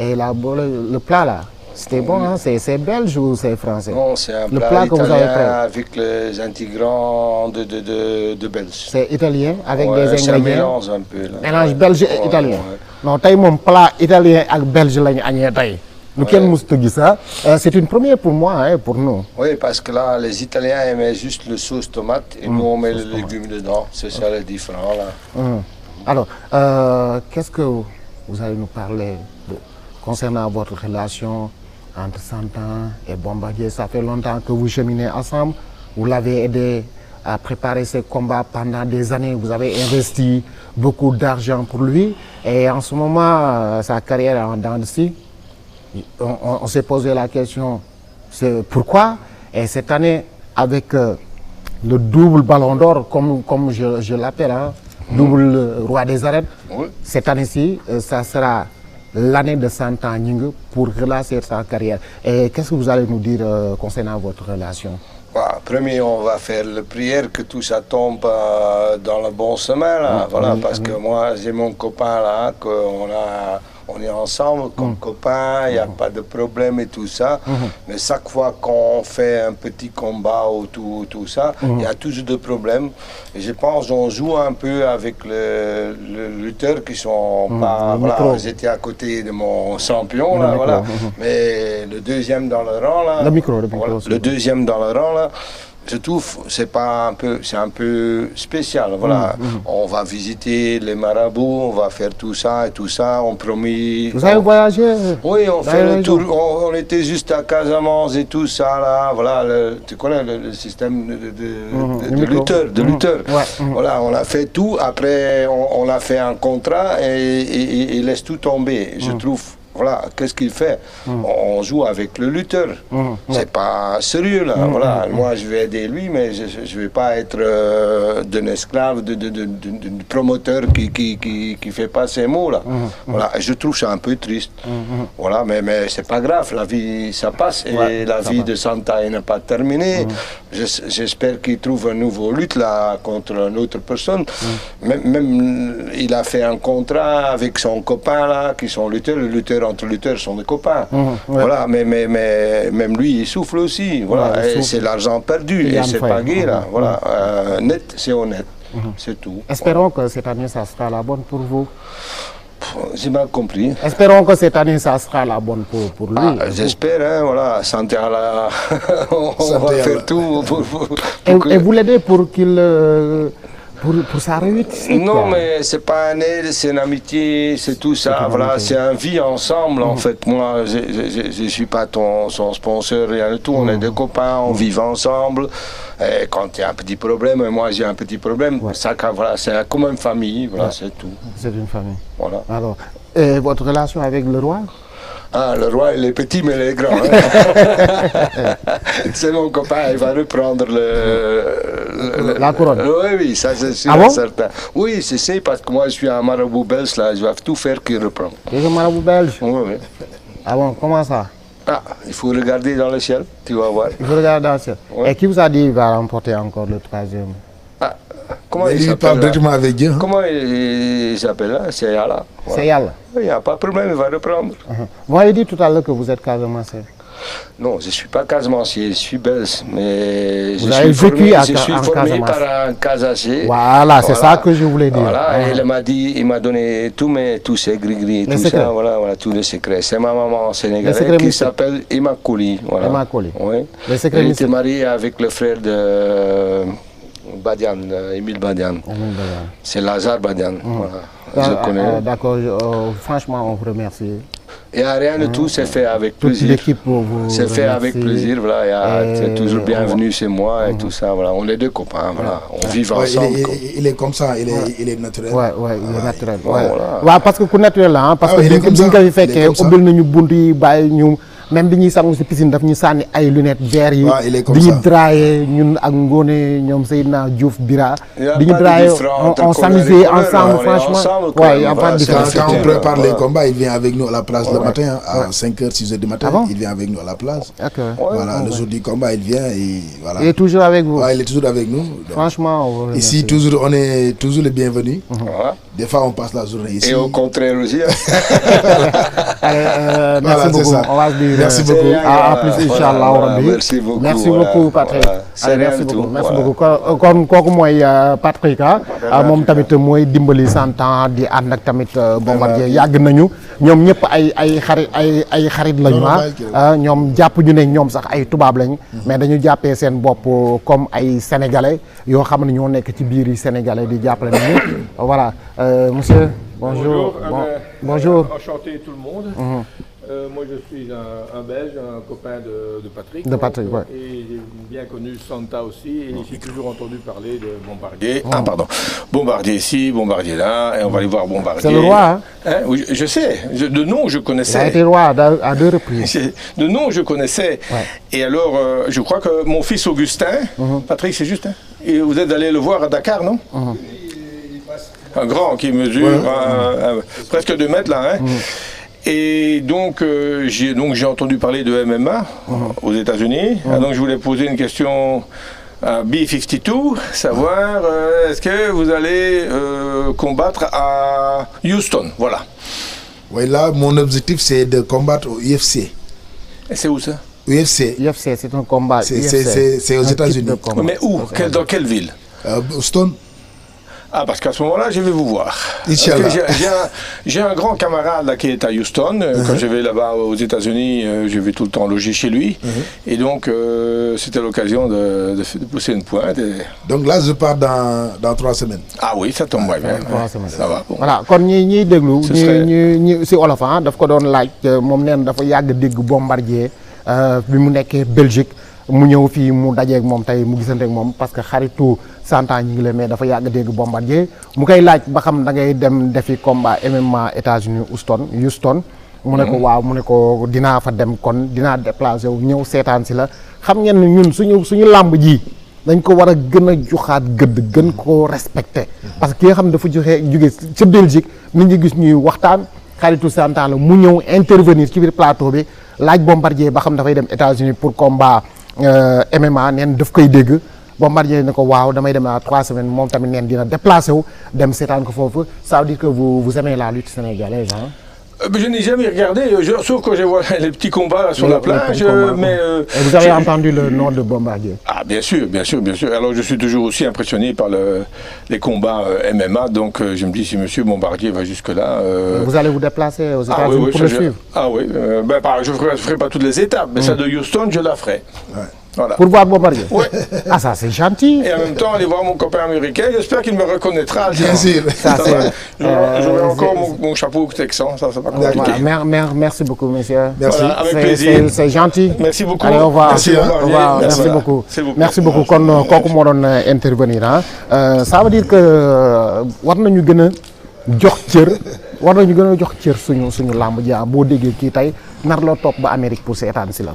Et le plat là, c'était bon, hein? C'est belge ou c'est français? Non, c'est un le plat que vous avez italien fait avec les intégrants de Belge. C'est italien avec des ingrédients. C'est un mélange un peu. Là. Mélange belge et italien. Non, taille mon plat italien avec belge c'est une première pour moi, hein, pour nous. Oui, parce que là, les Italiens aimaient juste le sauce tomate et nous on met les légumes dedans. C'est ça le différent là. Alors, qu'est-ce que vous allez nous parler concernant votre relation entre Santan et Bombardier? Ça fait longtemps que vous cheminez ensemble. Vous l'avez aidé à préparer ses combats pendant des années. Vous avez investi beaucoup d'argent pour lui. Et en ce moment, sa carrière est en dents de scie. On s'est posé la question, c'est pourquoi? Et cette année, avec le double ballon d'or, comme je l'appelle, hein, double roi des arènes, cette année-ci, ça sera l'année de Santan Gningue pour relancer sa carrière. Et qu'est-ce que vous allez nous dire concernant votre relation? Premier, on va faire la prière que tout ça tombe dans le bon chemin, là. Voilà, parce que moi, j'ai mon copain là, on est ensemble comme copains, il n'y a pas de problème et tout ça. Mais chaque fois qu'on fait un petit combat ou tout ça, il y a toujours des problèmes. Et je pense qu'on joue un peu avec les lutteurs qui sont pas... Voilà, j'étais à côté de mon champion, là, voilà. Mais le deuxième dans le rang, là... Le deuxième dans le rang, là... Je trouve c'est un peu spécial, voilà. On va visiter les marabouts, on va faire tout ça et tout ça, on promet... Vous avez voyagé? Oui, on fait le tour, on était juste à Casamance et tout ça, là, voilà, tu connais le système de lutteur. Voilà, on a fait tout, après on a fait un contrat et il laisse tout tomber, je trouve. Voilà, qu'est-ce qu'il fait? On joue avec le lutteur. C'est pas sérieux là. Voilà, moi je vais aider lui, mais je ne vais pas être d'un esclave, d'un promoteur qui fait pas ces mots là. Voilà, je trouve ça un peu triste. Voilà, mais c'est pas grave, la vie ça passe et la vie de Santa n'est pas terminée. J'espère qu'il trouve un nouveau lutte là contre une autre personne. Même il a fait un contrat avec son copain là, qui sont lutteurs. Le lutteur entre lutteurs sont des copains. Voilà, mais même lui, il souffle aussi. Voilà, c'est l'argent perdu et c'est pas gay là. Voilà, net, c'est honnête, c'est tout. Espérons que cette année, ça sera la bonne pour vous. J'ai mal compris. Espérons que cette année, ça sera la bonne pour lui. J'espère, hein, voilà, santé à la... on va faire tout et vous l'aidez pour qu'il... Pour sa réussite. Non, mais c'est pas un aide, c'est une amitié, c'est tout ça. Voilà, c'est un vie ensemble en fait. Moi, je suis pas son sponsor, rien du tout. On est des copains, on vit ensemble. Et quand il y a un petit problème, moi j'ai un petit problème, ça, voilà, c'est comme une famille, voilà, c'est tout. C'est une famille. Voilà. Alors, et votre relation avec le roi? Ah, le roi, il est petit, mais il est grand. Hein. C'est mon copain, il va reprendre la couronne. Oui, ça c'est sûr, certain. Oui, c'est parce que moi je suis un marabout belge, là, je vais tout faire qu'il reprend. Tu es un marabout belge? Oui. Ah bon, comment ça? Il faut regarder dans le ciel, tu vas voir. Il faut regarder dans le ciel. Et qui vous a dit qu'il va remporter encore le troisième? Comment il parle directement avec Dieu. Comment il s'appelle là? C'est Yalla. C'est Yalla. Il n'y a pas de problème, il va reprendre. Vous avez dit tout à l'heure que vous êtes Casamancé. Non, je ne suis pas Casamancé, je suis belge. Mais je suis formé par un Casacé. Voilà, c'est ça que je voulais dire. Voilà, et il m'a donné tous ces gris-gris, tout ça, voilà, tous les secrets. C'est ma maman sénégalaise qui s'appelle Imakoli. Voilà. Imakoli. Oui. Elle était mariée avec le frère de... Badian, Émile Badian. C'est Lazare Badian. Voilà. Je connais. D'accord, franchement, on vous remercie. Il n'y a rien de tout, c'est fait avec plaisir. C'est fait avec plaisir, voilà. C'est toujours bienvenu chez moi et tout ça. Voilà. On est deux copains, voilà. On vit ensemble. Il est comme ça, il est naturel. Oui, il est naturel. Voilà. Parce que naturel là, parce que même bi ñuy sangu ci piscine daf ñu sànni ay lunettes verres yi di ñu drailler ñun ak Ngone ñoom Seydina Diouf Bira di ñu drailler on s'amusait ensemble franchement il y a pas de différence. Quand on prépare les combats, il vient avec nous à la place le matin à 5h 6h du matin, il vient avec nous à la place. Voilà, le jour du combat, il vient et voilà. Il est toujours avec vous? Il est toujours avec nous. Franchement, ici toujours on est toujours les bienvenus. Des fois, on passe la journée ici. Et au contraire aussi. Merci beaucoup. On va se dire merci beaucoup. À plus, Inch'Allah. Merci beaucoup. Merci beaucoup, Patrick. Merci beaucoup. Merci beaucoup. Kon kooku mooy Patrick moom tamit mooy dimbali santan di ànd ak tamit Bombardier yàgg nañu ñoom ñëpp ay xarit lañu ñoom jàpp ñu ne ñoom sax ay tubaab lañ mais dañu jàppee seen bopp comme ay sénégalais yoo xam ne ñoo nekk ci biir yi sénégalais di jàppale nañu voilà monsieur bonjour. Bonjour. Enchanté tout le monde. Moi je suis un Belge, un copain de Patrick. De Patrick, ouais. Et j'ai bien connu Santa aussi et j'ai toujours entendu parler de Bombardier. Ah pardon. Bombardier ici, Bombardier là, et on va aller voir Bombardier. C'est le roi, hein? Oui, je sais. De nom, je connaissais. Il a été roi à 2 reprises. De nom, je connaissais. Ouais. Et alors, je crois que mon fils Augustin, Patrick, c'est juste, hein? Et vous êtes allé le voir à Dakar, non? Un grand qui mesure presque 2 mètres là, hein? Et donc, j'ai entendu parler de MMA aux États-Unis. Donc, je voulais poser une question à B-52, savoir est-ce que vous allez combattre à Houston, voilà. Oui, là, mon objectif, c'est de combattre au UFC. Et c'est où ça? UFC. UFC, c'est un combat. C'est aux États-Unis. Mais où? Dans quelle ville? Houston. Ah, parce qu'à ce moment-là, je vais vous voir. Inch'Allah. J'ai un grand camarade là, qui est à Houston. Quand je vais là-bas aux États-Unis, je vais tout le temps loger chez lui. Et donc, c'était l'occasion de pousser une pointe. Donc là, je pars dans 3 semaines. Ah oui, ça tombe bien. 3 semaines. Ça va. Bon. Voilà, kon ñi déglu ñi si olof daf ko doon laaj moom neen dafa yàgg dégg Bombardier bi mu nekkee Belgique mu ñëw fii mu dajeeg moom tey mu gisante ak moom parce que xaritu Santa ñi ngi la mais dafa yàgg dégg Bombardier mu koy laaj ba xam da ngay dem defi combat MMA États-Unis Houston mu ne ko waaw mu ne ko dinaa fa dem kon dinaa déplacé wu ñëw seetaan si la xam ngeen ne ñun suñu làmb ji dañ ko war a gën a joxaat gëdd gën koo respecté parce que ki nga xam ne dafa jóge ca Belgique nit ñi gis ñuy waxtaan xaritu Santa la mu ñëw intervenir ci biir plateau bi laaj Bombardier ba xam dafay dem États-Unis pour combat MMA neen daf koy dégg Bombardier ne ko waaw damay dem à 3 semaines moom tamit neen dina déplacé wu dem seetaan ko foofu ça veut dire que vous aimez la lutte sénégalaise hein? Je n'ai jamais regardé, sauf quand je vois les petits combats là, sur la plage. Mais, vous avez entendu le nom de Bombardier? Ah, bien sûr. Alors je suis toujours aussi impressionné par les combats MMA, donc je me dis si monsieur Bombardier va jusque-là... Vous allez vous déplacer aux États-Unis pour le suivre? Ah oui, je ne ferai pas toutes les étapes, mais celle de Houston, je la ferai. Ouais. Voilà. Pour voir Bombardier? Oui. Ah, ça c'est gentil. Et en même temps, aller voir mon copain américain, j'espère qu'il me reconnaîtra. Bien sûr. J'aurai encore mon chapeau texan, ça c'est pas compliqué. Voilà. Merci beaucoup, monsieur. Merci. Voilà, avec plaisir. C'est gentil. Merci beaucoup. Allez, au revoir. Merci beaucoup. Merci beaucoup. Kon kooku moo doon intervenir ça veut dire que war nañu gën a jox cër suñu làmb ji boo déggee kii tey nar loo topp ba Amérique pour seetaan si la.